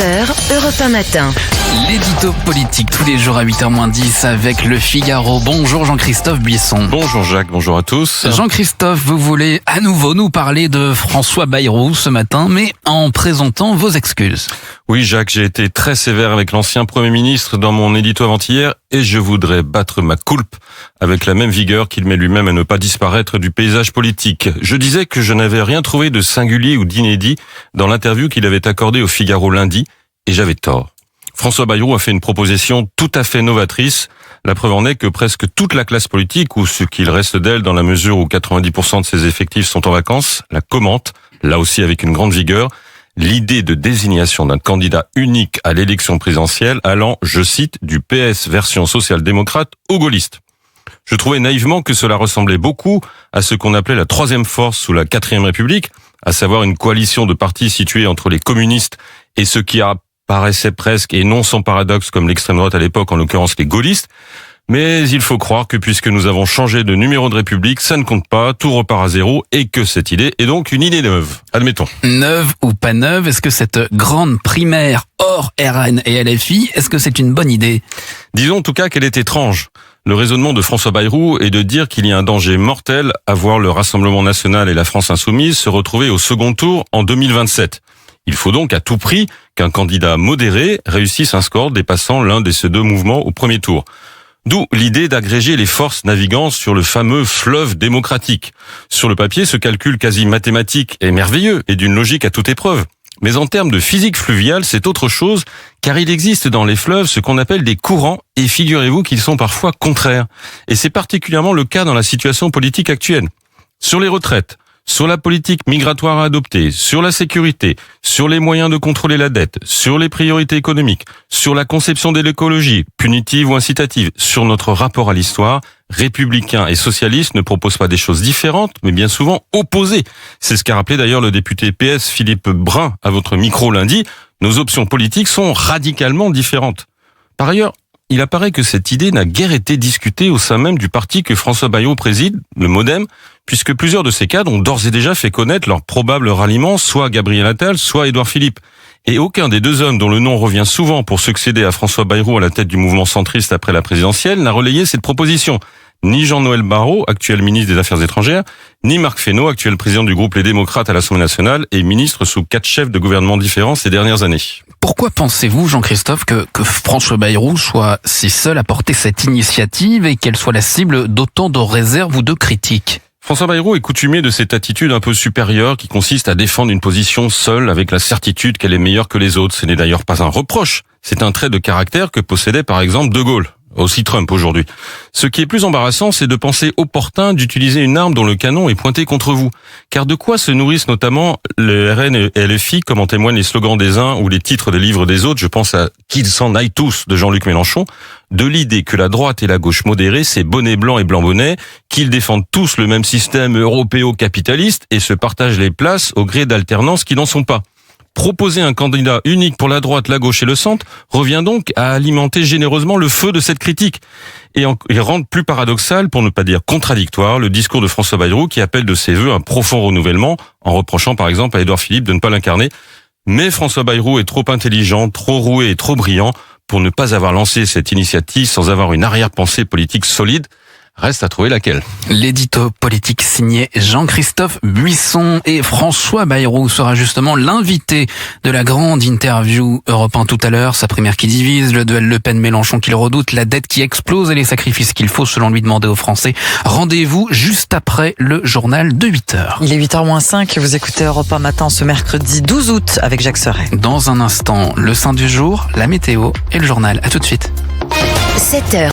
9h, Europe 1 matin. L'édito politique tous les jours à 8h-10 avec Le Figaro. Bonjour Jean-Christophe Buisson. Bonjour Jacques, bonjour à tous. Jean-Christophe, vous voulez à nouveau nous parler de François Bayrou ce matin, mais en présentant vos excuses. Oui Jacques, j'ai été très sévère avec l'ancien Premier ministre dans mon édito avant-hier et je voudrais battre ma coulpe avec la même vigueur qu'il met lui-même à ne pas disparaître du paysage politique. Je disais que je n'avais rien trouvé de singulier ou d'inédit dans l'interview qu'il avait accordée au Figaro lundi et j'avais tort. François Bayrou a fait une proposition tout à fait novatrice. La preuve en est que presque toute la classe politique, ou ce qu'il reste d'elle dans la mesure où 90% de ses effectifs sont en vacances, la commente, là aussi avec une grande vigueur, l'idée de désignation d'un candidat unique à l'élection présidentielle allant, je cite, du PS version social-démocrate au gaulliste. Je trouvais naïvement que cela ressemblait beaucoup à ce qu'on appelait la troisième force sous la 4e République, à savoir une coalition de partis situés entre les communistes et ceux qui paraissait presque, et non sans paradoxe comme l'extrême droite à l'époque, en l'occurrence les gaullistes. Mais il faut croire que puisque nous avons changé de numéro de République, ça ne compte pas, tout repart à zéro, et que cette idée est donc une idée neuve. Admettons. Neuve ou pas neuve, est-ce que cette grande primaire hors RN et LFI, est-ce que c'est une bonne idée? Disons en tout cas qu'elle est étrange. Le raisonnement de François Bayrou est de dire qu'il y a un danger mortel à voir le Rassemblement national et la France insoumise se retrouver au second tour en 2027. Il faut donc à tout prix qu'un candidat modéré réussisse un score dépassant l'un de ces deux mouvements au premier tour. D'où l'idée d'agréger les forces naviguant sur le fameux fleuve démocratique. Sur le papier, ce calcul quasi mathématique est merveilleux et d'une logique à toute épreuve. Mais en termes de physique fluviale, c'est autre chose, car il existe dans les fleuves ce qu'on appelle des courants, et figurez-vous qu'ils sont parfois contraires. Et c'est particulièrement le cas dans la situation politique actuelle. Sur les retraites, sur la politique migratoire à adopter, sur la sécurité, sur les moyens de contrôler la dette, sur les priorités économiques, sur la conception de l'écologie, punitive ou incitative, sur notre rapport à l'histoire, républicains et socialistes ne proposent pas des choses différentes, mais bien souvent opposées. C'est ce qu'a rappelé d'ailleurs le député PS Philippe Brun à votre micro lundi. Nos options politiques sont radicalement différentes. Par ailleurs, il apparaît que cette idée n'a guère été discutée au sein même du parti que François Bayrou préside, le MoDem, puisque plusieurs de ses cadres ont d'ores et déjà fait connaître leur probable ralliement, soit Gabriel Attal, soit Édouard Philippe. Et aucun des deux hommes dont le nom revient souvent pour succéder à François Bayrou à la tête du mouvement centriste après la présidentielle n'a relayé cette proposition. Ni Jean-Noël Barrot, actuel ministre des Affaires étrangères, ni Marc Fesneau, actuel président du groupe Les Démocrates à l'Assemblée nationale et ministre sous 4 chefs de gouvernement différents ces dernières années. Pourquoi pensez-vous, Jean-Christophe, que François Bayrou soit si seul à porter cette initiative et qu'elle soit la cible d'autant de réserves ou de critiques? François Bayrou est coutumier de cette attitude un peu supérieure qui consiste à défendre une position seule avec la certitude qu'elle est meilleure que les autres. Ce n'est d'ailleurs pas un reproche, c'est un trait de caractère que possédait par exemple De Gaulle. Aussi Trump aujourd'hui. Ce qui est plus embarrassant, c'est de penser opportun d'utiliser une arme dont le canon est pointé contre vous. Car de quoi se nourrissent notamment le RN et LFI, comme en témoignent les slogans des uns ou les titres des livres des autres, je pense à « Qu'ils s'en aillent tous » de Jean-Luc Mélenchon, de l'idée que la droite et la gauche modérée, c'est bonnet blanc et blanc bonnet, qu'ils défendent tous le même système européo-capitaliste et se partagent les places au gré d'alternances qui n'en sont pas. Proposer un candidat unique pour la droite, la gauche et le centre revient donc à alimenter généreusement le feu de cette critique et rendre plus paradoxal, pour ne pas dire contradictoire, le discours de François Bayrou qui appelle de ses vœux un profond renouvellement en reprochant par exemple à Édouard Philippe de ne pas l'incarner. Mais François Bayrou est trop intelligent, trop roué et trop brillant pour ne pas avoir lancé cette initiative sans avoir une arrière-pensée politique solide. Reste à trouver laquelle. L'édito politique signé Jean-Christophe Buisson et François Bayrou sera justement l'invité de la grande interview Europe 1 tout à l'heure. Sa primaire qui divise, le duel Le Pen-Mélenchon qu'il redoute, la dette qui explose et les sacrifices qu'il faut selon lui demander aux Français. Rendez-vous juste après le journal de 8h. Il est 8h-5, vous écoutez Europe 1 matin ce mercredi 12 août avec Jacques Serret. Dans un instant, le saint du jour, la météo et le journal. À tout de suite. 7h.